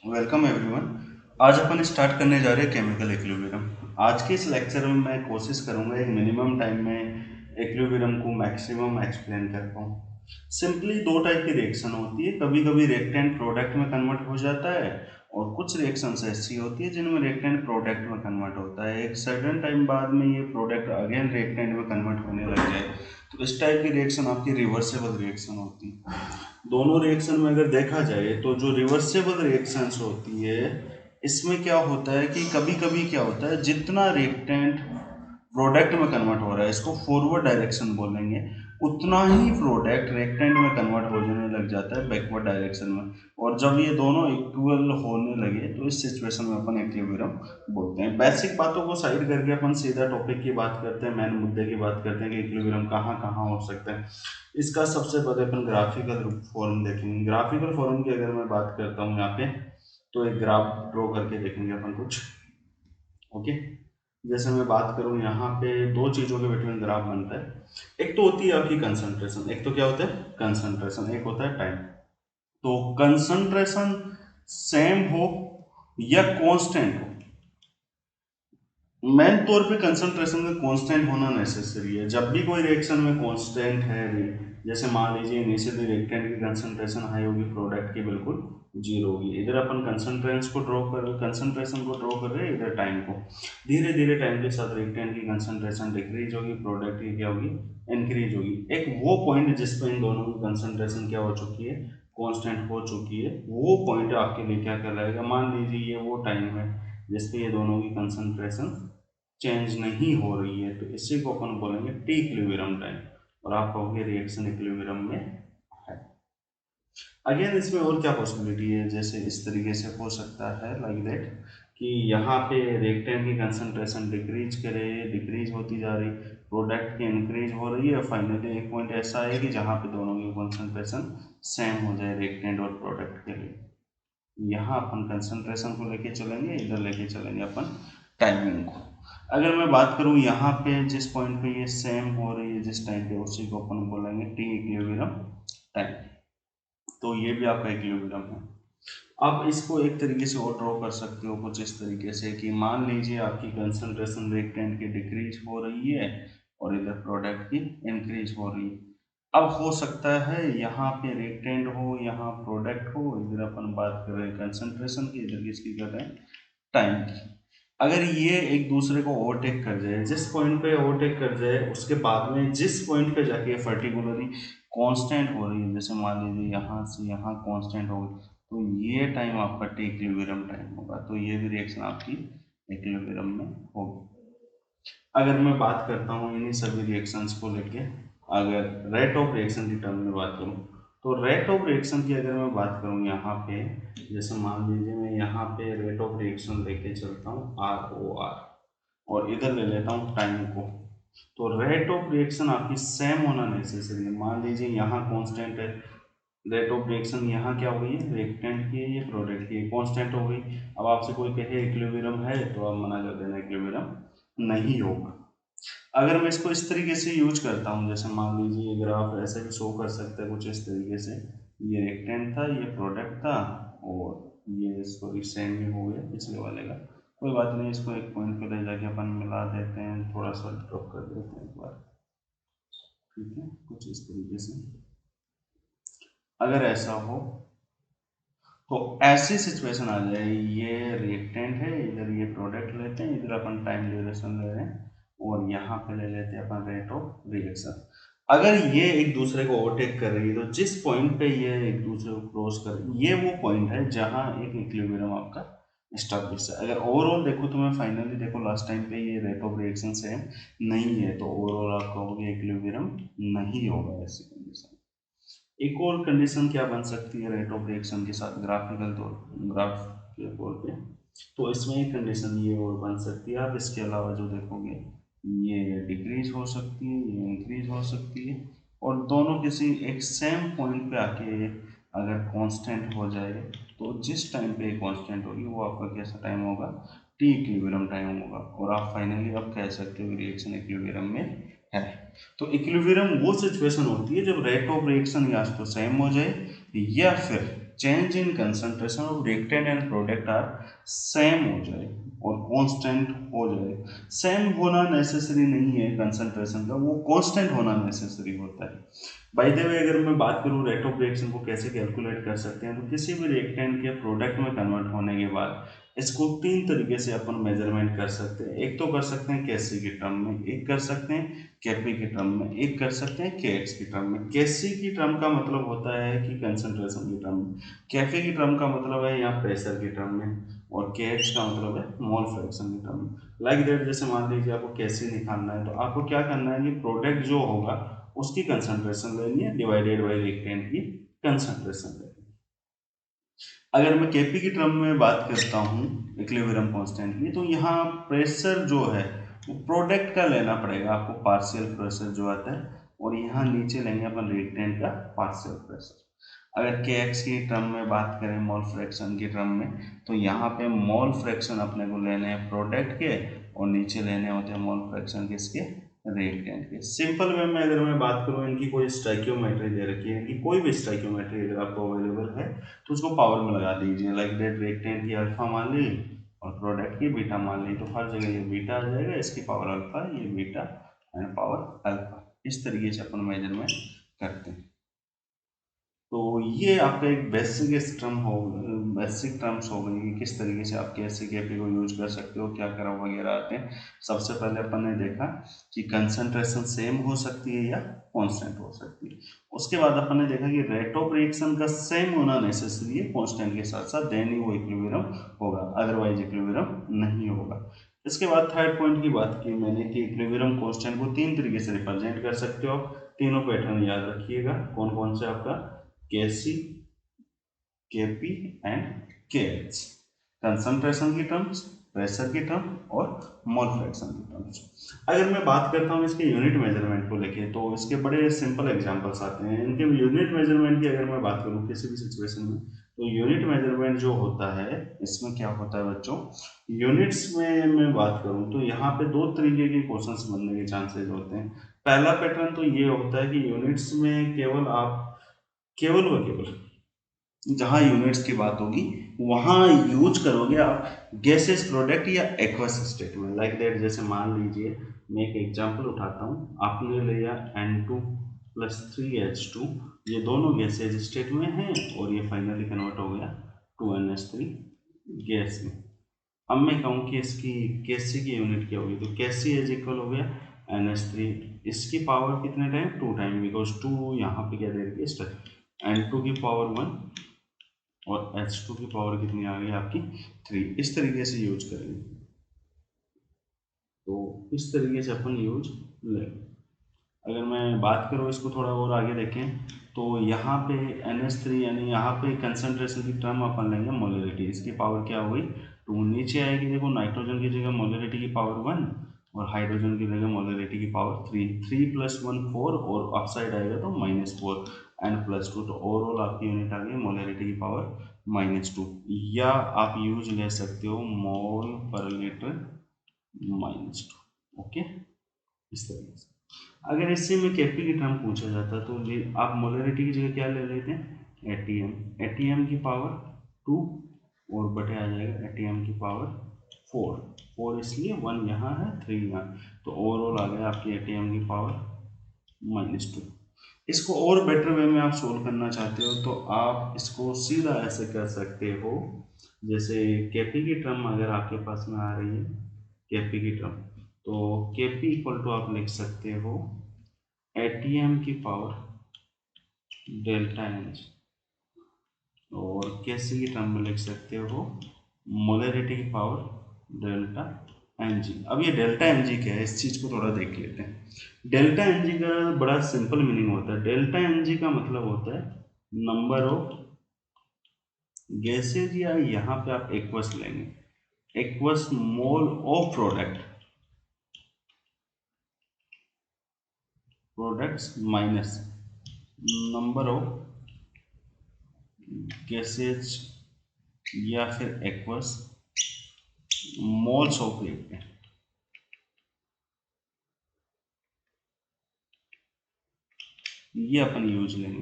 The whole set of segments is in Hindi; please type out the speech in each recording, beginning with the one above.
Welcome everyone. आज अपन स्टार्ट करने जा रहे हैं केमिकल इक्विलिब्रियम। आज के इस लेक्चर में मैं कोशिश करूंगा एक मिनिमम टाइम में इक्विलिब्रियम को मैक्सिमम एक्सप्लेन कर पाऊँ। सिंपली दो टाइप की रिएक्शन होती है, कभी कभी रिएक्टेंट प्रोडक्ट में कन्वर्ट हो जाता है और कुछ रिएक्शंस ऐसी होती है जिनमें रिएक्टेंट प्रोडक्ट में कन्वर्ट होता है। एक सर्टेन टाइम बाद में ये प्रोडक्ट अगेन रिएक्टेंट में कन्वर्ट होने लग जाए तो इस टाइप की रिएक्शन आपकी रिवर्सेबल रिएक्शन होती है। दोनों रिएक्शन में अगर देखा जाए तो जो रिवर्सेबल रिएक्शंस होती है इसमें क्या होता है कि कभी कभी क्या होता है जितना रिएक्टेंट प्रोडक्ट में कन्वर्ट हो रहा है इसको फॉरवर्ड डायरेक्शन बोलेंगे, उतना ही प्रोडक्ट रिएक्टेंट में कन्वर्ट हो जाने लग जाता है बैकवर्ड डायरेक्शन में। और जब ये दोनों इक्वल होने लगे तो इस सिचुएशन में अपन इक्विलिब्रियम बोलते हैं। बेसिक बातों को साइड करके अपन सीधा टॉपिक की बात करते हैं, मेन मुद्दे की बात करते हैं कि इक्विलिब्रियम कहाँ कहाँ हो सकता है। इसका सबसे पहले अपन ग्राफिकल फॉर्म देखेंगे। ग्राफिकल फॉर्म की अगर मैं बात करता हूँ यहाँ पे तो एक ग्राफ ड्रॉ करके देखेंगे अपन कुछ। ओके, जैसे मैं बात करूँ यहाँ पे दो चीज़ों के बिटवीन ग्राफ बनता है। एक तो होती है आपकी कंसंट्रेशन, एक तो क्या होता है कंसंट्रेशन, एक होता है टाइम। तो कंसंट्रेशन सेम हो या कांस्टेंट हो, मेन तौर पे कंसंट्रेशन में कांस्टेंट होना नेसेसरी है। जब भी कोई रिएक्शन में कांस्टेंट है, जैसे मान लीजिए इनिशियली रिएक्टेंट की कंसंट्रेशन हाई होगी, प्रोडक्ट की बिल्कुल जीरो होगी। इधर अपन कंसंट्रेशन को ड्रॉ कर रहे हैं, इधर टाइम को। धीरे धीरे टाइम के साथ रिएक्टेंट की कंसंट्रेशन डिक्रीज होगी, प्रोडक्ट की क्या होगी इंक्रीज होगी। एक वो पॉइंट जिस पर इन दोनों की कंसंट्रेशन क्या हो चुकी है कांस्टेंट हो चुकी है, वो पॉइंट आपके लिए क्या कहलाएगा। मान लीजिए ये वो टाइम है जिसपे ये दोनों की कंसंट्रेशन चेंज नहीं हो रही है, तो इसी को अपन बोलेंगे टी इक्विलिब्रियम टाइम। और आप कहोगे रिएक्शन इक्विलिब्रियम में है। अगेन इसमें और क्या पॉसिबिलिटी है, जैसे इस तरीके से हो सकता है लाइक दैट कि यहाँ पे रिएक्टेंट की कंसंट्रेशन डिक्रीज होती जा रही, प्रोडक्ट की इंक्रीज हो रही है। फाइनली एक पॉइंट ऐसा है कि जहाँ पे दोनों की कंसंट्रेशन सेम हो जाए रिएक्टेंट और प्रोडक्ट के लिए। यहाँ अपन कंसंट्रेशन को लेके चलेंगे, इधर लेके चलेंगे अपन टाइमिंग को। अगर मैं बात करूँ यहाँ पे जिस पॉइंट पे ये सेम हो रही है जिस टाइम पे, उसी को अपन बोलेंगे टी इक्विलिब्रियम टाइम। तो ये भी आपका इक्विलिब्रियम है। आप इसको एक तरीके से और ड्रॉ कर सकते हो कुछ इस तरीके से कि मान लीजिए आपकी कंसंट्रेशन रिएक्टेंट की डिक्रीज हो रही है और इधर प्रोडक्ट की इंक्रीज हो रही है। अब हो सकता है यहाँ पे रिएक्टेंट हो, यहाँ प्रोडक्ट हो, इधर अपन बात कर रहे हैं कंसंट्रेशन की, इधर किसकी कर रहे हैं टाइम की। अगर ये एक दूसरे को ओवरटेक कर जाए, जिस पॉइंट पे ओवरटेक कर जाए उसके बाद में जिस पॉइंट पे जाके पर्टिकुलरली कांस्टेंट हो रही है, जैसे मान लीजिए यहाँ से यहाँ कांस्टेंट हो गई, तो ये टाइम आपका टी इक्विलिब्रियम टाइम होगा। तो ये भी रिएक्शन आपकी इक्विलिब्रियम में होगी। अगर मैं बात करता हूँ इन्हीं सभी रिएक्शंस को लेके, अगर रेट ऑफ रिएक्शन की टर्म में बात करूँ तो रेट ऑफ रिएक्शन की अगर मैं बात करूँ यहाँ पे, जैसे मान लीजिए मैं यहाँ पे रेट ऑफ रिएक्शन लेके चलता हूँ ROR और इधर ले लेता हूँ टाइम को, तो रेट ऑफ रिएक्शन आपकी सेम होना नेसेसरी है। मान लीजिए यहाँ कांस्टेंट है, रेट ऑफ रिएक्शन यहाँ क्या हो गई है रिएक्टेंट की है, ये प्रोडक्ट की कांस्टेंट हो गई। अब आपसे कोई कहे इक्विलिब्रियम है तो आप मना कर देना इक्विलिब्रियम नहीं होगा। अगर मैं इसको इस तरीके से यूज करता हूँ, जैसे मान लीजिए ये ग्राफ ऐसे भी शो कर सकता है कुछ इस तरीके से, ये रिएक्टेंट था, ये प्रोडक्ट था, और ये सॉरी सेम ही हो गया पिछले वाले का। कोई बात नहीं, इसको एक पॉइंट पे ले जाके अपन मिला देते हैं, थोड़ा सा ड्रॉप कर देते हैं एक बार। ठीक है, कुछ इस तरीके से अगर ऐसा हो तो ऐसी सिचुएशन आ जाए, ये रिएक्टेंट है, इधर ये प्रोडक्ट लेते हैं, इधर अपन टाइम ड्यूरेशन ले रहे हैं और यहाँ पे ले लेते हैं अपन रेट ऑफ रिएक्शन। अगर ये एक दूसरे को ओवरटेक कर रही है तो जिस पॉइंट पे ये एक दूसरे को क्रॉस कर, ये वो पॉइंट है जहाँ एक इक्विलिब्रियम आपका एस्टैब्लिश है। अगर ओवरऑल देखो तो मैं फाइनली देखो लास्ट टाइम पे ये रेट ऑफ रिएक्शन सेम नहीं है, तो ओवरऑल आप कहोगे इक्विलिब्रियम नहीं होगा ऐसी कंडीशन। एक और कंडीशन क्या बन सकती है रेट ऑफ रिएक्शन के साथ ग्राफिकल तौर ग्राफ के तौर पे, तो इसमें एक कंडीशन ये और बन सकती है। आप इसके अलावा जो देखोगे ये डिक्रीज हो सकती है, ये इंक्रीज हो सकती है, और दोनों किसी एक सेम पॉइंट पे आके अगर कांस्टेंट हो जाए, तो जिस टाइम पे कांस्टेंट होगी वो आपका कैसा टाइम होगा टी इक्विलिब्रियम टाइम होगा। और आप फाइनली आप कह सकते हो रिएक्शन इक्विलिब्रियम में है। तो इक्विलिब्रियम वो सिचुएशन होती है जब रेट ऑफ रिएक्शन या तो सेम हो जाए या फिर change in concentration of reactant and product are same हो जाए और कांस्टेंट हो जाए। सेम होना नेसेसरी नहीं है कंसंट्रेशन का, वो कांस्टेंट होना नेसेसरी होता है। बाय द वे अगर मैं बात करूँ रेट ऑफ रिएक्शन को कैसे कैलकुलेट कर सकते हैं, तो किसी भी रिएक्टेंट के प्रोडक्ट में कन्वर्ट होने के बाद इसको तीन तरीके से अपन मेजरमेंट कर सकते हैं। एक तो कर सकते हैं केसी की टर्म में, एक कर सकते हैं केपी की टर्म में, एक कर सकते हैं केएक्स की टर्म में। केसी की टर्म का मतलब होता है कि कंसंट्रेशन की टर्म में, कैफे की टर्म का मतलब है यहाँ प्रेशर की टर्म में, और केएक्स का मतलब है मोल फ्रैक्शन की टर्म में। लाइक दैट जैसे मान लीजिए आपको केसी निकालना है, तो आपको क्या करना है कि प्रोडक्ट जो होगा उसकी कंसंट्रेशन लेनी है डिवाइडेड बाई रिएक्टेंट की कंसंट्रेशन लेनी है। अगर मैं केपी की टर्म में बात करता हूँ इक्विलिब्रियम कांस्टेंट की, तो यहाँ प्रेशर जो है वो प्रोडक्ट का लेना पड़ेगा आपको, पार्शियल प्रेशर जो आता है, और यहाँ नीचे लेंगे अपन रिएक्टेंट का पार्शियल प्रेशर। अगर के एक्स की टर्म में बात करें मोल फ्रैक्शन की टर्म में, तो यहाँ पे मोल फ्रैक्शन अपने को लेने हैं प्रोडक्ट के, और नीचे लेने होते हैं मोल फ्रैक्शन किसके, रिएक्टेंट के। सिंपल वे में अगर मैं बात करूँ, इनकी कोई स्टोइकियोमेट्री दे रखी है, इनकी कोई भी स्टोइकियोमेट्री अगर आपको अवेलेबल है तो उसको पावर में लगा दीजिए। लाइक दैट रिएक्टेंट की अल्फा मान ली और प्रोडक्ट की बीटा मान ली, तो हर जगह ये बीटा आ जाएगा, इसकी पावर अल्फा, ये बीटा एंड पावर अल्फा। इस तरीके से अपन मेजरमेंट करते हैं। तो ये आपका एक बेसिक टर्म हो, बेसिक टर्म्स हो गई कि किस तरीके से आप कैसे केपी को यूज कर सकते हो, क्या कर्व वगैरह आते हैं। सबसे पहले अपन ने देखा कि कंसंट्रेशन सेम हो सकती है या कांस्टेंट हो सकती है। उसके बाद अपन ने देखा कि रेट ऑफ रिएक्शन का सेम होना नेसेसरी है कांस्टेंट के साथ साथ, देन ही वो इक्विलिब्रियम होगा, अदरवाइज इक्विलिब्रियम नहीं होगा। इसके बाद थर्ड पॉइंट की बात की मैंने कि इक्विलिब्रियम कांस्टेंट को तीन तरीके से रिप्रेजेंट कर सकते हो। तीनों पैटर्न याद रखिएगा, कौन कौन से आपका, केसी, केपी एंड केएच, कंसंट्रेशन की टर्म्स, प्रेशर की टर्म और मोल फ्रैक्शन की टर्म्स। अगर मैं बात करता हूँ इसके यूनिट मेजरमेंट को लेके, तो इसके बड़े सिंपल एग्जांपल्स आते हैं। इनके यूनिट मेजरमेंट की अगर मैं बात करूँ किसी भी सिचुएशन में, तो यूनिट मेजरमेंट जो होता है इसमें क्या होता है बच्चों, यूनिट्स में मैं बात करूँ तो यहाँ पे दो तरीके के क्वेश्चंस बनने के चांसेस होते हैं। पहला पैटर्न तो ये होता है कि यूनिट्स में केवल आप केवल व केवल जहां यूनिट्स की बात होगी वहां यूज करोगे आप गैसेस प्रोडक्ट या एक्वस स्टेट में। लाइक दैट जैसे मान लीजिए मैं एक एग्जांपल उठाता हूँ, आपने लिया N2+3H2, ये दोनों गैसेज स्टेट में हैं और ये फाइनली कन्वर्ट हो गया 2NH3 गैस में। अब मैं कहूँ कि इसकी कैसी की यूनिट क्या होगी, तो कैसी एज इक्वल हो गया NH3, इसकी पावर कितने टाइम, 2 टाइम, बिकॉज 2 यहाँ पे क्या दे रही है, N2 की पावर 1 और H2 की पावर कितनी आ गई आपकी 3। इस तरीके से यूज करेंगे, तो इस तरीके से अपन यूज लेंगे। अगर मैं बात करूँ इसको थोड़ा और आगे देखें, तो यहाँ पे NH3 यानी यहाँ पे कंसंट्रेशन की टर्म अपन लेंगे मोलरिटी, इसकी पावर क्या हो गई 2, नीचे आएगी देखो नाइट्रोजन की जगह मोलरिटी की पावर 1 और हाइड्रोजन की जगह मोलरिटी की पावर 3, 3 + 1 4 और अपसाइड आएगा तो -4 N+2, तो ओवरऑल आपकी यूनिट आ गई मोलरिटी की पावर -2, या आप यूज ले सकते हो मोल पर लीटर -2। ओके, इस तरीके से। अगर इससे में केपी की टर्म पूछा जाता तो ये आप मोलरिटी की जगह क्या ले लेते हैं, एटीएम, एटीएम की पावर 2 और बटे आ जाएगा एटीएम की पावर 4, 4 इसलिए 1 यहाँ है 3 यहाँ, तो ओवरऑल आ गया आपकी एटीएम की पावर -2। इसको और बेटर वे में आप सोल्व करना चाहते हो तो आप इसको सीधा ऐसे कर सकते हो, जैसे केपी की टर्म अगर आपके पास में आ रही है, केपी की टर्म, तो केपी इक्वल टू आप लिख सकते हो एटीएम की पावर डेल्टा एच, और कैसे की टर्म में लिख सकते हो मोलरिटी की पावर डेल्टा एन जी। अब ये डेल्टा एन जी क्या है, इस चीज को थोड़ा देख लेते हैं। डेल्टा एन जी का बड़ा सिंपल मीनिंग होता है, डेल्टा एन जी का मतलब होता है नंबर ऑफ गैसेज, या यहाँ पे आप एक्वस लेंगे, aqueous mole of products minus number of gases या फिर एक्वस मोल्स ऑफ रिएक्टेंट। ये अपन यूज लेंगे,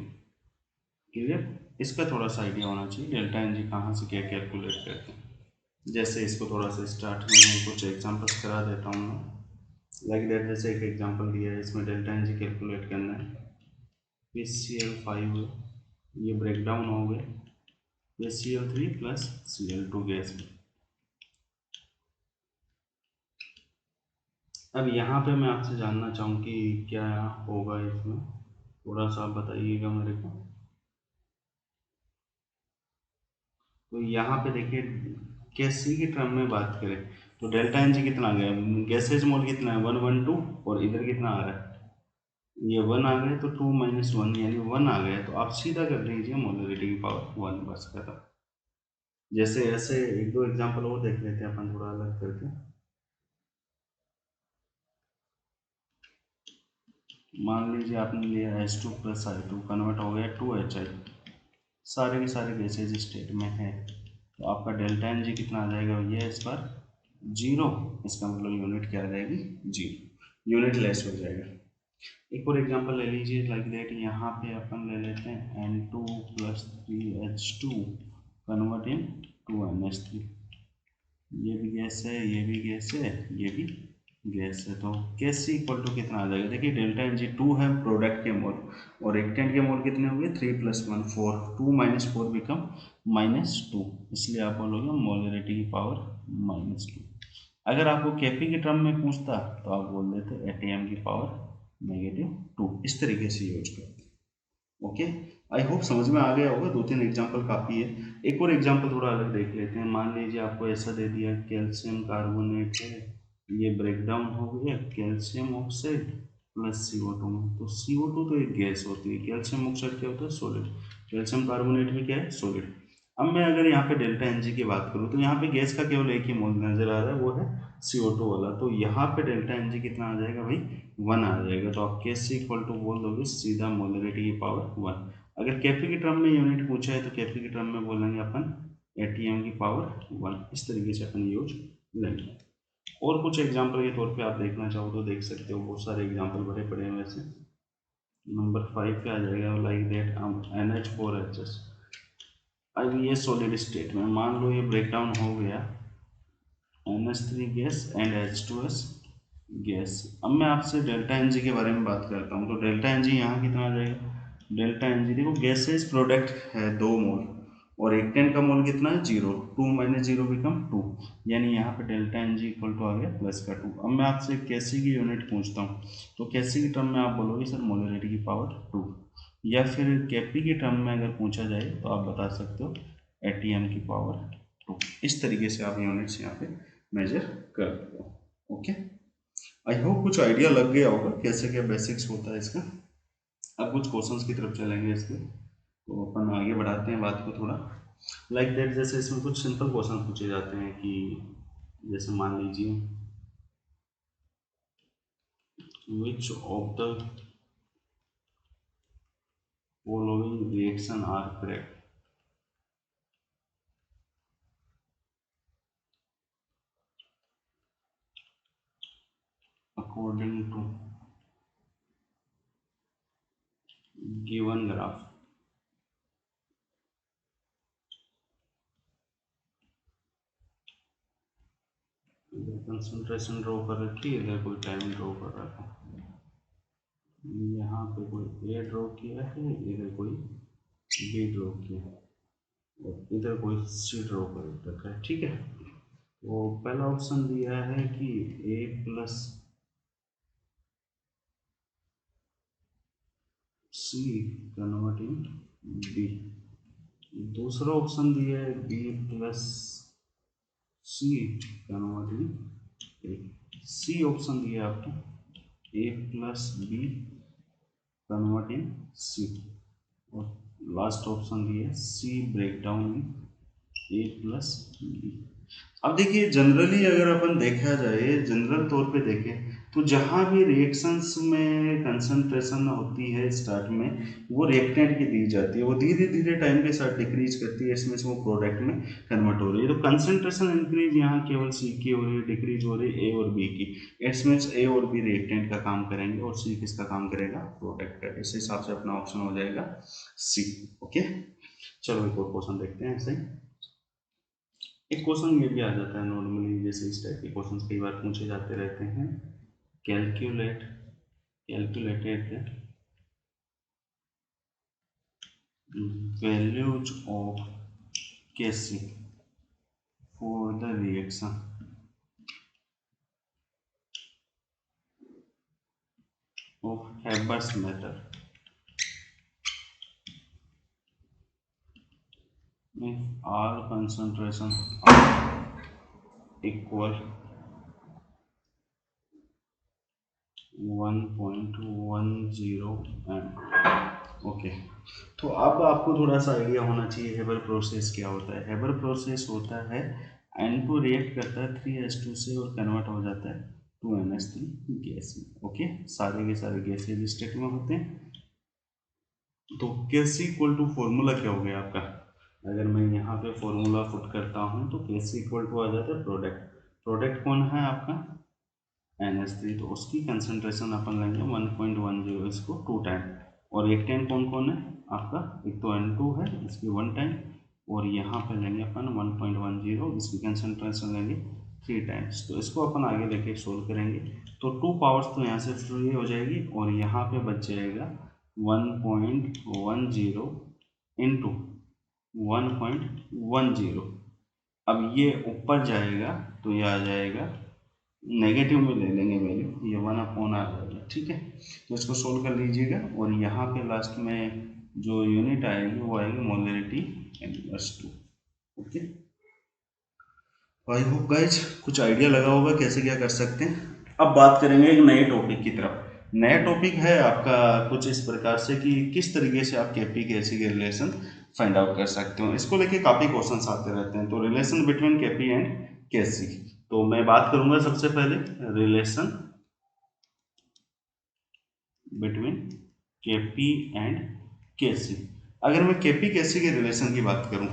क्लियर। इसका थोड़ा सा आइडिया होना चाहिए डेल्टा एन जी कहाँ से क्या कैलकुलेट करते हैं। जैसे इसको थोड़ा सा स्टार्ट में कुछ एग्जांपल्स करा देता हूँ मैं। लाइक दैट, जैसे एक एग्जांपल दिया है, इसमें डेल्टा एन जी कैलकुलेट करना है। PCl5 ये ब्रेक डाउन हो गए PCl3 प्लस Cl2 गैस। अब यहाँ पे मैं आपसे जानना चाहूँ कि क्या होगा इसमें, थोड़ा सा आप बताइएगा मेरे को। तो यहाँ पे देखिए कैसी की टर्म में बात करें तो डेल्टा एन जी कितना आ गया, गैसेज मोल कितना है 112, और इधर कितना आ रहा है, ये 1 आ गया, तो 2 - 1 यानी 1 आ गया, तो आप सीधा कर लीजिए मोलरिटी की पावर 1, बस खत्म। जैसे ऐसे एक दो एग्जांपल और देख लेते हैं अपन थोड़ा अलग करके। मान लीजिए आपने लिया H2 प्लस I2 कन्वर्ट हो गया 2HI, सारे के सारे गैसेज स्टेट में है, तो आपका डेल्टा एन जी कितना आ जाएगा भैया इस बार 0। इसका मतलब यूनिट क्या आ जाएगी 0, यूनिट लेस हो जाएगा। एक और एग्जांपल ले लीजिए लाइक दैट, यहाँ पे अपन ले लेते हैं N2 plus 3H2 convert in 2NH3। ये भी गैस है, ये भी गैस है, ये भी गैस है, तो गैस इक्वल टू कितना आ जाएगा, देखिए डेल्टा एन जी 2 है प्रोडक्ट के मोल, और एक्टेंट के मोल कितने हो गए 3 + 1 4, 2 - 4 बिकम -2, इसलिए आप बोलोगे मोलरिटी की पावर -2। अगर आपको केपी की टर्म में पूछता तो आप बोल देते एटीएम की पावर -2, इस तरीके से यूज करते हैं। ओके, आई होप समझ में आ गया होगा, 2-3 एग्जांपल काफ़ी है। एक और एग्जांपल थोड़ा अलग देख लेते हैं। मान लीजिए आपको ऐसा दे दिया कैल्शियम कार्बोनेट है, ये ब्रेक डाउन हो गया कैल्शियम ऑक्साइड प्लस CO2 में, तो CO2 तो एक गैस होती है, कैल्शियम ऑक्साइड क्या होता है सॉलिड, कैल्शियम कार्बोनेट भी क्या है सॉलिड। अब मैं अगर यहाँ पे डेल्टा एन जी की बात करूँ तो यहाँ पे गैस का केवल एक ही मोल नजर आ रहा है, वो है CO2 वाला, तो यहाँ पे डेल्टा एन जी कितना आ जाएगा भाई 1 आ जाएगा, तो आप कैसे इक्वल टू बोल दोगे सीधा मोलरिटी की पावर 1। अगर केपी की टर्म में यूनिट पूछा है तो केपी की टर्म में बोलेंगे अपन एटीएम की पावर 1, इस तरीके से अपन यूज लेंगे। और कुछ एग्जाम्पल के तौर पे आप देखना चाहो तो देख सकते हो, बहुत सारे एग्जाम्पल भरे पड़े हैं वैसे। नंबर 5 पे आ जाएगा लाइक दैट NH4HS। अब ये सॉलिड स्टेट में मान लो ये ब्रेक डाउन हो गया NH3 gas and H2S gas. अब मैं आपसे डेल्टा एन जी के बारे में बात करता हूँ, तो डेल्टा एन जी यहाँ कितना आ जाएगा, डेल्टा एन जी देखो गैसेज प्रोडक्ट है 2 मोल, और एक्टेन का मोल कितना है 0, 2 - 0 बिकम 2, यानी यहाँ पे delta N G equal to आ गया +2। अब मैं आपसे कैसी की यूनिट पूछता हूँ, तो कैसी की टर्म में आप बोलोगे सर मोलरिटी की पावर 2, या फिर केपी की टर्म में अगर पूछा जाए तो आप बता सकते हो एटीएम की पावर 2। इस तरीके से आप यूनिट्स यहाँ पे मेजर कर दो। ओके, आई होप कुछ आइडिया लग गया होगा कैसे क्या बेसिक्स होता है इसका। अब कुछ क्वेश्चंस की तरफ चलेंगे इसके, तो अपन आगे बढ़ाते हैं बात को थोड़ा। लाइक दैट, जैसे इसमें कुछ सिंपल क्वेश्चन पूछे जाते हैं कि जैसे मान लीजिए which of the following reaction are correct according to given graph. इधर कंसंट्रेशन ड्रॉ कर रखी है, इधर कोई टाइम ड्रॉ कर रखा है, यहाँ पे कोई ए ड्रॉ किया है, इधर कोई बी ड्रॉ किया है, और इधर कोई सी ड्रॉ कर रखा है। ठीक है, तो पहला ऑप्शन दिया है कि A plus C convert in B, दूसरा ऑप्शन दिया है B plus C convert in A, C option दिया है आपको A plus B convert in C, और लास्ट ऑप्शन दिया है C break down in A plus B. अब देखिए जनरली अगर अपन देखा जाए, जनरल तौर पे देखें तो जहाँ भी रिएक्शंस में कंसंट्रेशन होती है स्टार्ट में, वो रिएक्टेंट की दी जाती है, वो धीरे धीरे टाइम के साथ डिक्रीज करती है, इसमें से वो प्रोडक्ट में कन्वर्ट हो रही है। तो कंसंट्रेशन इंक्रीज यहाँ केवल सी की हो रही है, डिक्रीज हो रही है ए और बी की, इसमें ए और बी रिएक्टेंट का काम करेंगे और सी किसका काम करेगा प्रोडक्ट का, इस हिसाब से अपना ऑप्शन हो जाएगा सी। ओके, चलो एक और क्वेश्चन देखते हैं ऐसे ही। एक क्वेश्चन ये भी आ जाता है नॉर्मली, जैसे इस टाइप के क्वेश्चन कई बार पूछे जाते रहते हैं। Calculate calculated values of Kc for the reaction of Haber's method if all concentration are equal 1.10 m। Okay, तो अब आपको थोड़ा सा आइडिया होना चाहिए हेबर प्रोसेस क्या होता है। हेबर प्रोसेस होता है N2 रिएक्ट करता है 3s2 से और कन्वर्ट हो जाता है 2NH3 गैस में। ओके, सारे के सारे गैसेज स्टेट में होते हैं। तो केसी इक्वल टू फॉर्मूला क्या हो गया आपका, अगर मैं यहाँ पे फॉर्मूला पुट करता हूँ तो केसी इक्वल टू आ जाता है प्रोडक्ट। प्रोडक्ट कौन है आपका NH3, तो उसकी कंसंट्रेशन अपन लेंगे 1.10 इसको 2 टाइम। और एक टाइम कौन कौन है आपका, एक तो N2 है इसकी 1 टाइम, और यहाँ पे लेंगे अपन 1.10 इसकी कंसंट्रेशन लेंगे 3 टाइम्स। तो इसको अपन आगे लेके सोल्व करेंगे तो 2 पावर्स तो यहाँ से फ्री हो जाएगी और यहाँ पे बच जाएगा 1.10 इंटू 1.10। अब ये ऊपर जाएगा तो ये आ जाएगा नेगेटिव में ले लेंगे वैल्यू, ये 1 अपॉन आ जाएगा। ठीक है, तो इसको सोल्व कर लीजिएगा और यहाँ पे लास्ट में जो यूनिट आएगी वो आएगी molarity n+2। Okay, I hope guys कुछ आइडिया लगा होगा कैसे क्या कर सकते हैं। अब बात करेंगे एक नए टॉपिक की तरफ। नया टॉपिक है आपका कुछ इस प्रकार से कि किस तरीके से आप केपी केसी के रिलेशन फाइंड आउट कर सकते हो। इसको लेके काफ़ी क्वेश्चंस आते रहते हैं। तो रिलेशन बिटवीन केपी एंड केसी, तो मैं बात करूंगा सबसे पहले रिलेशन बिटवीन केपी एंड केसी। अगर मैं केपी केसी के रिलेशन की बात करूं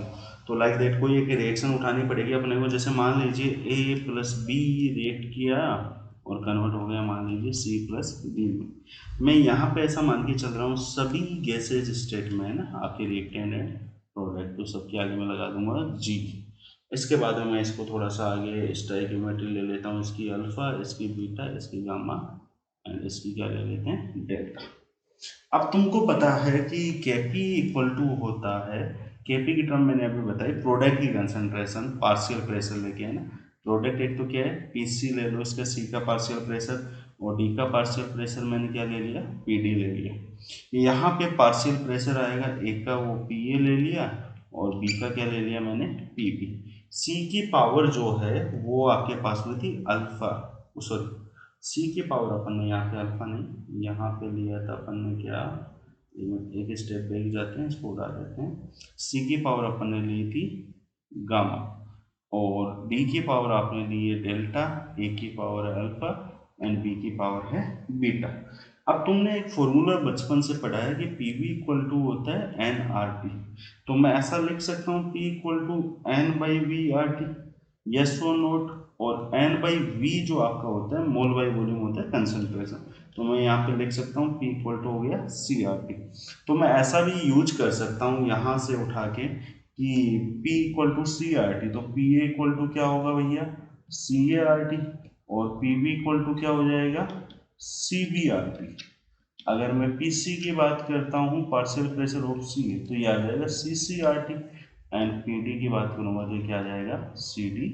तो लाइक दैट कोई एक रिएक्शन उठानी पड़ेगी अपने को। जैसे मान लीजिए ए प्लस बी रिएक्ट किया और कन्वर्ट हो गया मान लीजिए सी प्लस डी में। मैं यहाँ पे ऐसा मान के चल रहा हूँ सभी गैसेज स्टेट में है ना आपके रिएक्टेंट एंड प्रोडक्ट, तो सबके आगे मैं लगा दूंगा जी। इसके बाद में मैं इसको थोड़ा सा आगे स्टोइकियोमेट्री ले लेता हूँ, इसकी अल्फा, इसकी बीटा, इसकी गामा एंड इसकी क्या ले लेते हैं डेल्टा। अब तुमको पता है कि केपी इक्वल टू होता है, केपी की टर्म मैंने अभी बताई, प्रोडक्ट की कंसंट्रेशन पार्शियल प्रेशर लेके है ना। प्रोडक्ट एक तो क्या है पीसी ले लो, इसका सी का पार्शियल प्रेशर और डी का पार्शियल प्रेशर मैंने क्या ले लिया पीडी ले लिया। यहाँ पे पार्शियल प्रेशर आएगा, एक का वो पीए ले लिया और बी का क्या ले लिया मैंने पीबी। सी की पावर जो है वो आपके पास में थी अल्फा, सॉरी सी की पावर अपन ने यहाँ पे अल्फा नहीं यहाँ पे लिया था अपन ने क्या, एक स्टेप बैक जाते हैं इसको उड़ा देते हैं। सी की पावर अपन ने ली थी गामा और डी की पावर आपने ली है डेल्टा, ए की पावर है अल्फा एंड बी की पावर है बीटा। अब तुमने एक फॉर्मूला बचपन से पढ़ा है कि पी वी इक्वल टू होता है एन आर टी, तो मैं ऐसा लिख सकता हूँ P equal to N by V R T, yes और नोट। और एन बाई वी जो आपका होता है मोल बाई वॉल्यूम होता है कंसंट्रेशन, तो मैं यहाँ पे लिख सकता हूँ पी इक्वल टू हो गया सी आर टी। तो मैं ऐसा भी यूज कर सकता हूँ यहाँ से उठा के कि P equal to C R T, तो पी ए इक्वल टू क्या होगा भैया सी ए आर टी और पी बी इक्वल टू क्या हो जाएगा सी बी आर टी। अगर मैं पी सी की बात करता हूँ पार्शियल प्रेशर ऑफ सी, तो ये आ जाएगा C C R T and P D की बात करूँगा तो क्या आ जाएगा सी डी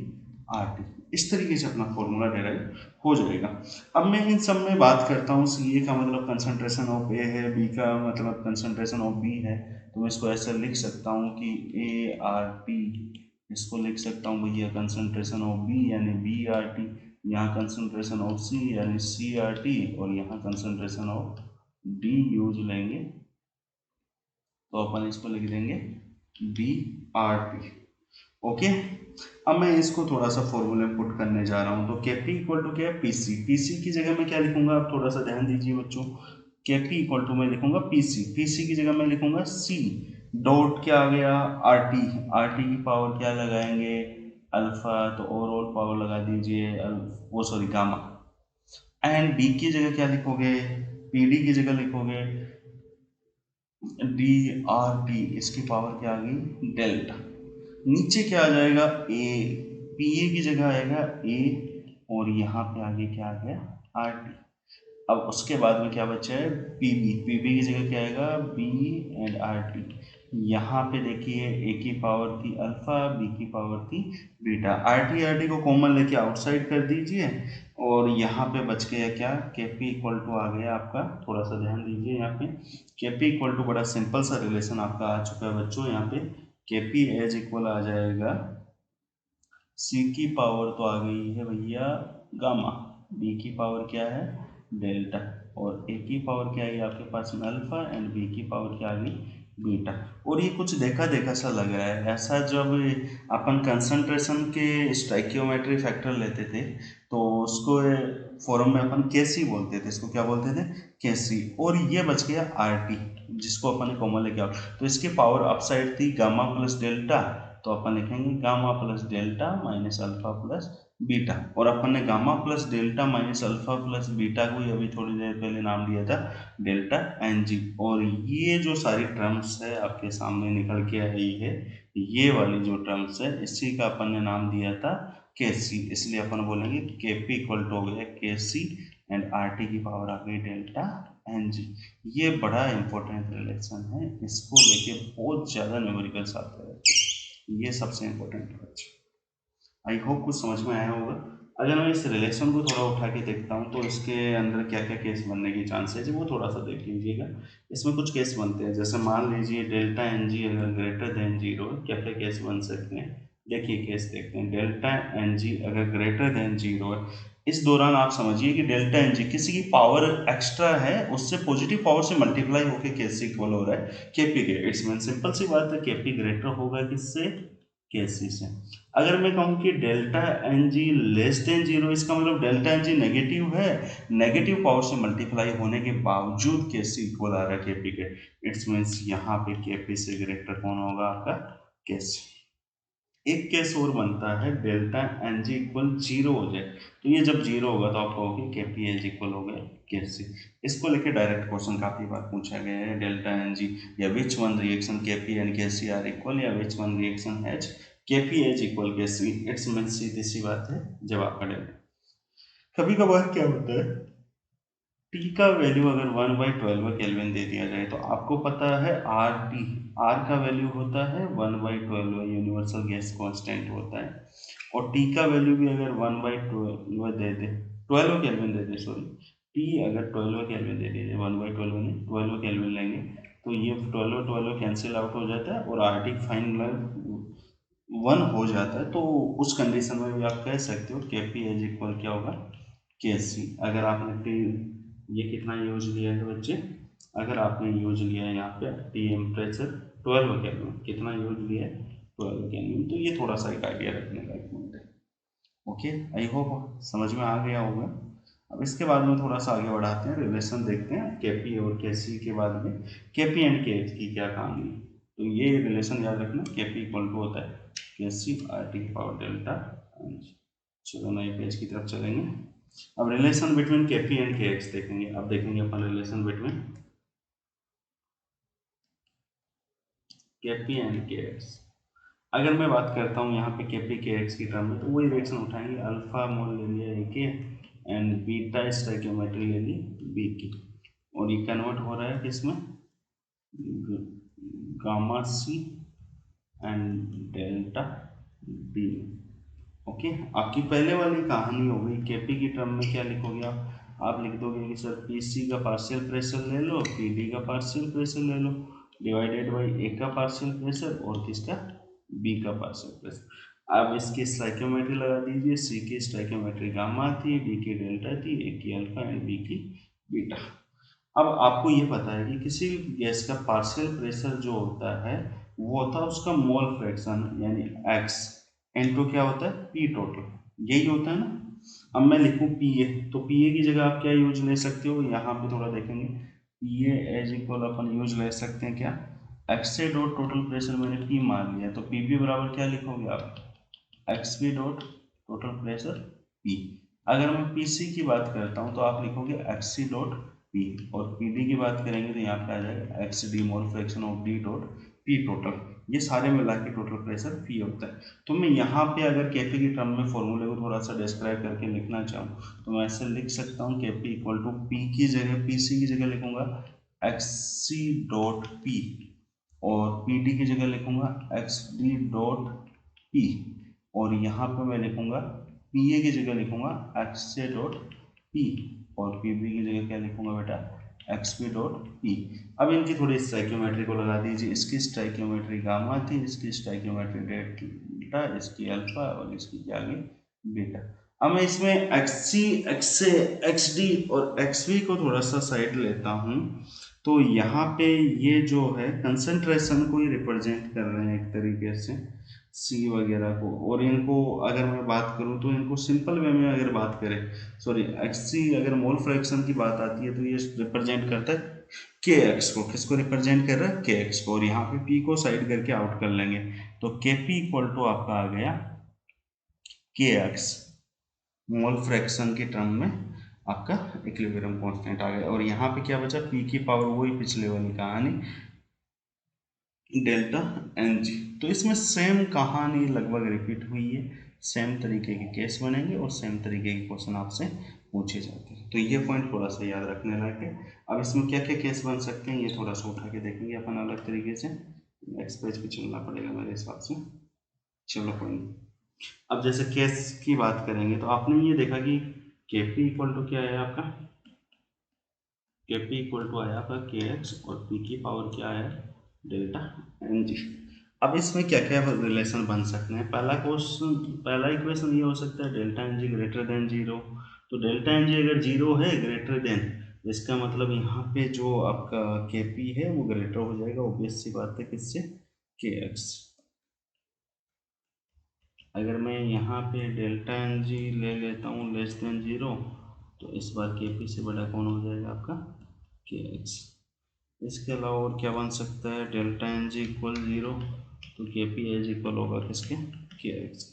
आर टी। इस तरीके से अपना फॉर्मूला डेराइव हो जाएगा। अब मैं इन सब में बात करता हूँ, सी ए का मतलब कंसंट्रेशन ऑफ ए है, बी का मतलब कंसंट्रेशन ऑफ बी है, तो मैं इसको ऐसा लिख सकता हूँ कि ए आर टी, इसको लिख सकता हूँ भैया कंसंट्रेशन ऑफ बी यानी बी आर टी, यहाँ कंसंट्रेशन ऑफ सी यानी सी आर टी और यहाँ कंसंट्रेशन ऑफ डी यूज लेंगे तो अपन इसको लिख देंगे डी आर टी। ओके, अब मैं इसको थोड़ा सा फॉर्मूले पुट करने जा रहा हूँ। तो केपी इक्वल टू क्या है पीसी, पीसी की जगह मैं क्या लिखूंगा आप थोड़ा सा ध्यान दीजिए बच्चों। केपी इक्वल टू मैं लिखूंगा पीसी, पीसी की जगह मैं लिखूंगा सी डॉट क्या आ गया आरटी, आरटी की पावर क्या लगाएंगे अल्फा, तो ओवरऑल पावर लगा दीजिए वो सॉरी गामा। एंड बी की जगह क्या लिखोगे पीडी की जगह लिखोगे डी आर टी, इसकी पावर क्या आ गई डेल्टा। नीचे क्या आ जाएगा ए, पी ए की जगह आएगा ए, और यहाँ पे आगे क्या आ गया आर टी। अब उसके बाद में क्या बचा है पीबी, पीबी की जगह क्या आएगा बी एंड आर टी। यहाँ पे देखिए ए की पावर थी अल्फा, बी की पावर थी बीटा, आर टी को कॉमन लेके आउटसाइड कर दीजिए, और यहाँ पे बच गया क्या के पी इक्वल टू आ गया आपका, थोड़ा सा ध्यान दीजिए यहाँ पे के पी इक्वल टू, बड़ा सिंपल सा रिलेशन आपका आ चुका है बच्चों। यहाँ पे के पी एज इक्वल आ जाएगा सी की पावर तो आ गई है भैया गामा, बी की पावर क्या है डेल्टा, और ए की पावर क्या है आपके पास में अल्फा, एंड बी की पावर क्या आ गई बीटा। और ये कुछ देखा देखा सा लग रहा है, ऐसा जब अपन कंसंट्रेशन के स्टाइकियोमेट्री फैक्टर लेते थे तो उसको फॉर्म में अपन केसी बोलते थे, इसको क्या बोलते थे केसी, और ये बच गया आर टी जिसको अपन ने कॉमन लेके आओ, तो इसकी पावर अपसाइड थी गामा प्लस डेल्टा, तो अपन लिखेंगे gamma plus delta minus alpha plus beta, और अपन ने gamma plus delta minus alpha plus beta को ही अभी थोड़ी देर पहले नाम दिया था डेल्टा एन जी, और ये जो सारी टर्म्स है आपके सामने निकल के आई है, ये वाली जो टर्म्स है इसी का अपन ने नाम दिया था के सी, इसलिए अपन बोलेंगे के पी इक्वल टू हो गया के सी, एंड आर टी की पावर आ गई डेल्टा एन जी। ये बड़ा इंपॉर्टेंट रिलेशन है, इसको लेके बहुत ज़्यादा न्यूमेरिकल्स आते हैं, ये सबसे इम्पोर्टेंट है बच्चे। आई होप कुछ समझ में आया होगा। अगर मैं इस रिलेशन को थोड़ा उठा के देखता हूँ तो इसके अंदर क्या क्या केस बनने की चांसेज है वो थोड़ा सा देख लीजिएगा। इसमें कुछ केस बनते हैं, जैसे मान लीजिए डेल्टा एन जी अगर ग्रेटर देन जीरो, क्या क्या केस बन सकते हैं देखिए, केस देखते हैं। डेल्टा एन जी अगर ग्रेटर देन जीरो है, इस दौरान आप समझिए कि डेल्टा एन जी किसी की पावर एक्स्ट्रा है उससे पॉजिटिव पावर से मल्टीप्लाई होकर केस इक्वल हो रहा है केपी के, इट्स मीन सिंपल सी बात है केपी ग्रेटर होगा किससे केसी से। अगर मैं कहूँ कि delta N G less than zero, इसका मतलब डेल्टा एन जी नेगेटिव है, नेगेटिव पावर से मल्टीप्लाई होने के बावजूद केसी इक्वल आ रहा है केपी के, इट्स मीन्स यहाँ पे केपी से ग्रेटर कौन होगा आपका केसी। एक केस और बनता है delta N G equal zero हो जाए, तो ये जब जीरो होगा तो आप कहोगे के पी एज इक्वल हो गया के सी। इसको लेके डायरेक्ट क्वेश्चन काफी बार पूछा गया है, डेल्टा एन जी या विच वन रिएक्शन के पी एंड के सी आर इक्वल, या विच वन रिएक्शन हैज के पी एज इक्वल के सी, इट्स मीन सीधी सी बात है जवाब का डेल्टा। कभी कभार क्या होता है टी का वैल्यू अगर 1/12 केल्विन दे दिया जाए, तो आपको पता है आर टी, आर का वैल्यू होता है 1/12 यूनिवर्सल गैस कांस्टेंट होता है, और टी का वैल्यू भी अगर 1/12 दे दे, 12 केल्विन दे दे सॉरी, टी अगर 12 केल्विन दे दीजिए, 1/12 नहीं 12 केल्विन लेंगे तो ये 12 कैंसिल आउट हो जाता है और आर टी फाइनल 1 हो जाता है, तो उस कंडीशन में भी आप कह सकते हो के पी एज इक्वल क्या होगा के सी। अगर आपने टी ये कितना यूज लिया है बच्चे, अगर आपने यूज लिया है यहाँ पे टेम्परेचर 12 केल्विन, कितना यूज लिया है 12 केल्विन, तो ये थोड़ा सा एक आइडिया रखने का एक मिनट है। ओके, आई होप समझ में आ गया होगा। अब इसके बाद में थोड़ा सा आगे बढ़ाते हैं, रिलेशन देखते हैं केपी और केसी के बाद में केपी एंड के की क्या कहानी है। तो ये रिलेशन याद रखना, केपी इक्वल टू होता है केसी आर टी की पावर डेल्टा। चलो नए पेज की तरफ चलेंगे। अब रिलेशन बिटवीन केपी एंड के एक्स देखेंगे। अब देखेंगे अपन रिलेशन बिटवीन केपी एंड के एक्स। अगर मैं बात करता हूँ यहाँ पे केपी के एक्स की टर्म में, तो वही रिएक्शन उठाएंगे, अल्फा मोल ले लिया ए के एंड बीटा स्टोइकियोमेट्री ले ली बी की, और ये कन्वर्ट हो रहा है किसमें gamma C and delta D. Okay, आपकी पहले वाली कहानी हो गई, केपी की टर्म में क्या लिखोगे आप लिख दोगे कि सर पी सी का पार्शियल प्रेशर ले लो, पी डी का पार्शियल प्रेशर ले लो, डिवाइडेड बाई ए का पार्शियल प्रेशर और किसका बी का पार्शियल प्रेशर। अब इसकी स्टोइकियोमेट्री लगा दीजिए, सी की स्टोइकियोमेट्री गामा थी, डी की डेल्टा थी, ए की अल्फा एंड बी की बीटा। अब आपको ये पता है कि किसी भी गैस का पार्शियल प्रेशर जो होता है वो होता है उसका मोल फ्रैक्शन यानी एक्स, इनटू क्या होता है पी टोटल, यही होता है ना। अब मैं लिखूं पी ए, तो पी ए की जगह आप क्या यूज ले सकते हो, यहाँ पे थोड़ा देखेंगे, पी ए एज इक्वल अपन यूज ले सकते हैं क्या, एक्स से डॉट टोटल प्रेशर मैंने पी मान लिया, तो पी पी बराबर क्या लिखोगे आप X P dot total pressure P. अगर मैं पी सी की बात करता हूँ तो आप लिखोगे एक्स सी डॉट पी, और पी डी की बात करेंगे तो यहाँ पे आ जाएगा x D mole fraction of D dot P total, ये सारे मिला के टोटल प्रेशर पी होता है। तो मैं यहाँ पे अगर केपी की टर्म में फॉर्मूले को थोड़ा सा डिस्क्राइब करके लिखना चाहूँ तो मैं ऐसे लिख सकता हूँ केपी इक्वल टू पी की जगह पी सी की जगह लिखूंगा एक्स सी डॉट पी, और पी डी की जगह लिखूंगा एक्स डी डॉट पी, और यहाँ पे मैं लिखूंगा पी ए की जगह लिखूंगा एक्स से डॉट पी, और पी बी की जगह क्या लिखूंगा बेटा एक्स पी डॉट पी। अब इनकी थोड़ी स्टाइक्योमेट्री को लगा दीजिए, इसकी स्टाइक्योमेट्री गामा थी, इसकी स्टाइक्योमेट्री डेल्टा, इसकी अल्फा, और इसकी क्या आगे बीटा। अब मैं इसमें एक्स सी एक्स से एक्स डी और एक्स वी को थोड़ा सा साइड लेता हूँ, तो यहाँ पे ये जो है कंसंट्रेशन को ही रिप्रेजेंट कर रहे हैं एक तरीके से सी वगैरह को, और इनको अगर मैं बात करूँ तो इनको सिंपल वे में अगर बात करें, सॉरी एक्स सी अगर मोल फ्रैक्शन की बात आती है तो ये रिप्रेजेंट करता है के एक्स को, किसको रिप्रेजेंट कर रहा है के एक्स को, और यहाँ पे पी को साइड करके आउट कर लेंगे तो के पी इक्वल टू आपका आ गया के एक्स मोल फ्रैक्शन के टर्म में आपका इक्विलिब्रियम कांस्टेंट आ गया, और यहाँ पे क्या बचा पी की पावर वही पिछले वाली कहानी डेल्टा एन जी। तो इसमें सेम कहानी लगभग रिपीट हुई है, सेम तरीके के केस बनेंगे और सेम तरीके के क्वेश्चन आपसे पूछे जाते हैं, तो ये पॉइंट थोड़ा सा याद रखने लायक है। अब इसमें क्या क्या केस बन सकते हैं ये थोड़ा सा उठा के देखेंगे अपन अलग तरीके से, नेक्स्ट पेज पे चलना पड़ेगा मेरे हिसाब से। चलो कोई नहीं। अब जैसे केस की बात करेंगे तो आपने ये देखा कि के पी इक्वल टू क्या है आपका, के पी इक्वल टू आया आपका के एक्स, और पी की पावर क्या है डेल्टा एन जी। अब इसमें क्या क्या रिलेशन बन सकते हैं, पहला क्वेश्चन पहला इक्वेशन ये हो सकता है delta N G greater than zero, तो डेल्टा एन जी अगर जीरो है ग्रेटर देन, इसका मतलब यहाँ पे जो आपका के पी है वो ग्रेटर हो जाएगा, ऑब्वियस सी बात है किससे के एक्स। अगर मैं यहाँ पे डेल्टा एन जी ले लेता हूँ लेस देन जीरो, तो इस बार के पी से बड़ा कौन हो जाएगा आपका के एक्स। इसके अलावा और क्या बन सकता है, delta N G equal zero तो के पी एज इक्वल होगा किसके के एक्स।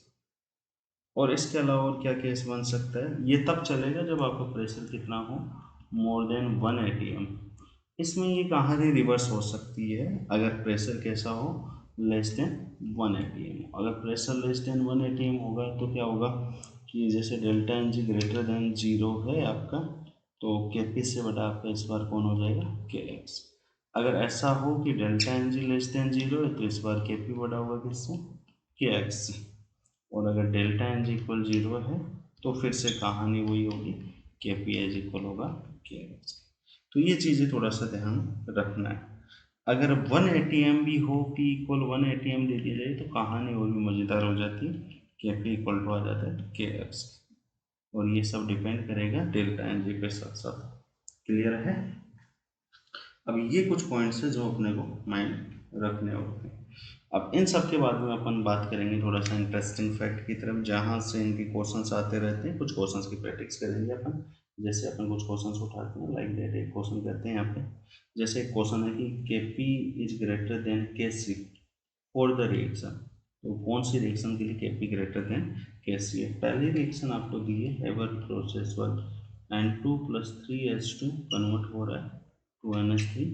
और इसके अलावा और क्या केस बन सकता है, ये तब चलेगा जब आपका प्रेशर कितना हो मोर देन 1 एटीएम। इसमें ये कहानी रिवर्स हो सकती है, अगर प्रेशर कैसा हो लेस देन 1 एटीएम। अगर प्रेशर लेस देन 1 एटीएम होगा तो क्या होगा कि जैसे delta N G greater than zero है आपका, तो के पी से बड़ा आपका इस बार कौन हो जाएगा के एक्स। अगर ऐसा हो कि delta N G less than zero है तो इस बार के पी बड़ा होगा किससे के एक्स से, और अगर delta N G equal zero है तो फिर से कहानी वही होगी के पी एज इक्वल होगा के एक्स। तो ये चीज़ें थोड़ा सा ध्यान रखना है। अगर 1 एटीएम भी हो पी इक्वल 1 एटीएम दे दिया जाए तो कहानी और भी मज़ेदार हो जाती है, के पी इक्वल टू आ जाता है के एक्स, और ये सब डिपेंड करेगा डेल्टा एन जी के साथ साथ। क्लियर है। अब ये कुछ पॉइंट्स है जो अपने को माइंड रखने होते हैं। अब इन सब के बाद में अपन बात करेंगे थोड़ा सा इंटरेस्टिंग फैक्ट की तरफ, जहाँ से इनके क्वेश्चंस आते रहते हैं, कुछ क्वेश्चंस की प्रैक्टिस करेंगे अपन। जैसे अपन कुछ क्वेश्चंस उठाते हैं लाइक दैट, एक क्वेश्चन करते हैं यहाँ पे, जैसे एक क्वेश्चन है कि के पी इज ग्रेटर देन के सी फॉर द रिएक्शन, तो कौन सी रिएक्शन के लिए के पी ग्रेटर देन के सी है। पहली रिएक्शन आपको दी है ever process work N2 plus 3H2 convert हो रहा है टू NH3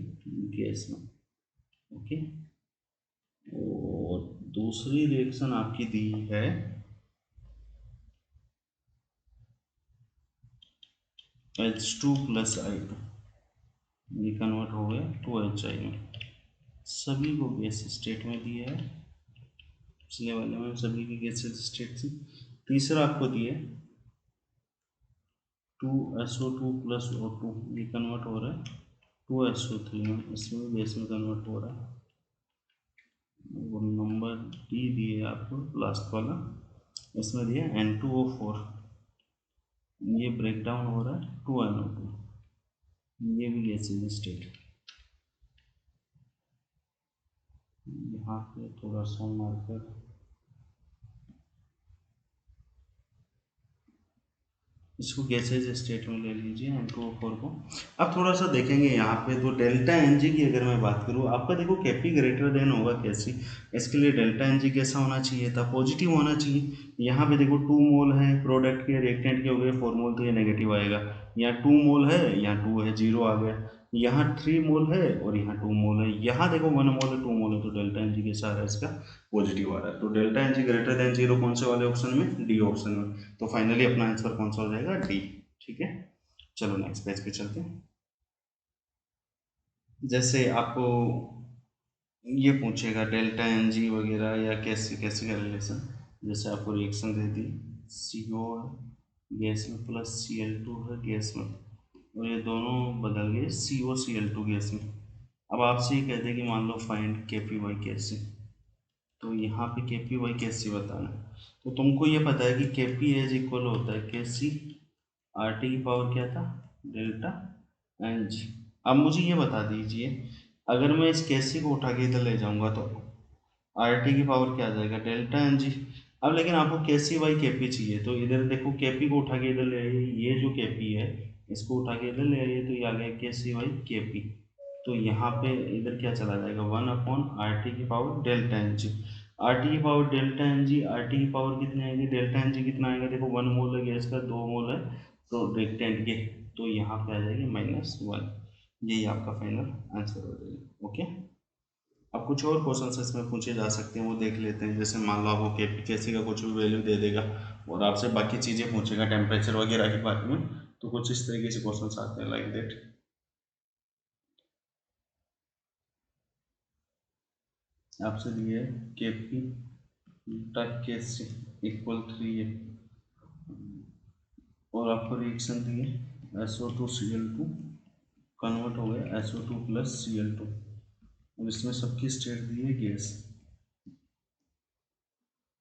गैस में, ओके। और दूसरी रिएक्शन आपकी दी है H2 प्लस I2, ये कन्वर्ट हो गया टू HI में, सभी को गैस स्टेट में दिया है, पिछले वाले में सभी की गैस स्टेट थी। तीसरा आपको दिया 2SO2 प्लस O2, ये कन्वर्ट हो रहा है 2SO3 में, इसमें भी गैस में कन्वर्ट हो रहा है। वो नंबर डी दिए आपको लास्ट वाला, इसमें दिया N2O4, ये ब्रेक डाउन हो रहा है 2NO2, ये भी गैसीय स्टेट। यहाँ पे थोड़ा सा मार्कर इसको गैसेज स्टेट में ले लीजिए N2O4 को। अब थोड़ा सा देखेंगे यहाँ पे, तो डेल्टा एन जी की अगर मैं बात करूँ, आपका देखो केपी ग्रेटर देन होगा कैसी, इसके लिए डेल्टा एन जी कैसा होना चाहिए था, पॉजिटिव होना चाहिए। यहाँ पे देखो 2 मोल है प्रोडक्ट के, रिएक्टेंट के हो गए 4 मोल, तो ये नेगेटिव आएगा। यहाँ 2 मोल है, यहाँ 2 है, 0 आ गया। यहाँ 3 मोल है और यहाँ 2 मोल है, यहाँ देखो 1 मोल है, 2 मोल है, तो डेल्टा एन जी कैसा आ रहा है इसका, पॉजिटिव आ रहा है। तो delta N G greater than 0 कौन से वाले ऑप्शन में, डी ऑप्शन में। तो फाइनली अपना आंसर कौन सा हो जाएगा, डी। ठीक है, चलो नेक्स्ट पेज पे चलते हैं। जैसे आपको ये पूछेगा डेल्टा एन जी वगैरह या कैसे कैसे का रिलेशन, जैसे आपको रिएक्शन दे दी, सी ओ गैस में प्लस सी एल टू है गैस में, और ये दोनों बदल गए सी ओ सी एल टू गैस में। अब आपसे ये कहते हैं कि मान लो फाइंड के पी वाई कैसे, तो यहाँ पे के पी वाई कैसे बताना है। तो तुमको ये पता है कि के पी एज इक्वल होता है के सी आर टी की पावर क्या था, डेल्टा एन जी। अब मुझे ये बता दीजिए, अगर मैं इस केसी को उठा के इधर ले जाऊंगा तो आर टी की पावर क्या आ जाएगा, डेल्टा एन जी। अब लेकिन आपको के सी बाई के पी चाहिए, तो इधर देखो के पी को उठा के इधर ले आइए, ये जो के पी है इसको उठा के इधर ले आइए, तो ये आ गया के सी बाई के पी। तो यहाँ पे इधर क्या चला जाएगा, 1 अपॉन आर टी की power delta N G. R T की power delta N G, R T की पावर कितनी आएगी, डेल्टा एन जी कितना आएगा, देखो 1 मोल है गैस का, 2 मोल है प्रोडक्टेंट के, तो यहाँ पे आ जाएगी -1। यही आपका फाइनल आंसर हो जाएगा। ओके, अब कुछ और क्वेश्चन इसमें पूछे जा सकते हैं, वो देख लेते हैं। जैसे मान लो आपको केसी का कुछ भी वैल्यू दे देगा और आपसे बाकी चीज़ें पूछेगा टेम्परेचर वगैरह के बारे में, तो कुछ इस तरीके से क्वेश्चन आते हैं लाइक दैट। आपसे दिए के पी तक के सी इक्वल 3 है, और आपको रिएक्शन दिए SO2Cl2 कन्वर्ट हो गया SO2 प्लस Cl2, और इसमें सबकी स्टेट दी है गैस।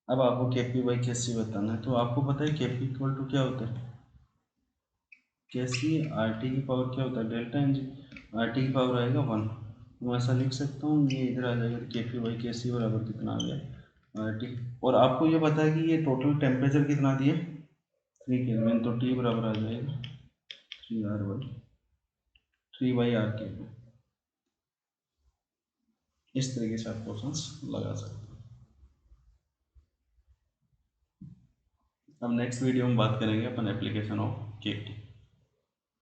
अब आपको के पी बाई के सी बताना है, तो आपको पता है के पी इक्वल टू क्या होता है, के सी आर टी की पावर क्या होता है, delta N G. R T की पावर आएगा 1, मैं ऐसा लिख सकता हूँ, ये इधर आ जाएगा, के पी बाई के सी बराबर कितना आ गया आर टी। और आपको ये पता है कि ये टोटल टेम्परेचर कितना दिए 3 केल्विन, तो टी बराबर आ जाएगा 3 आर के। इस तरीके से आप क्वेश्चन लगा सकते हैं। अब नेक्स्ट वीडियो में बात करेंगे अपन एप्लीकेशन ऑफ के टी।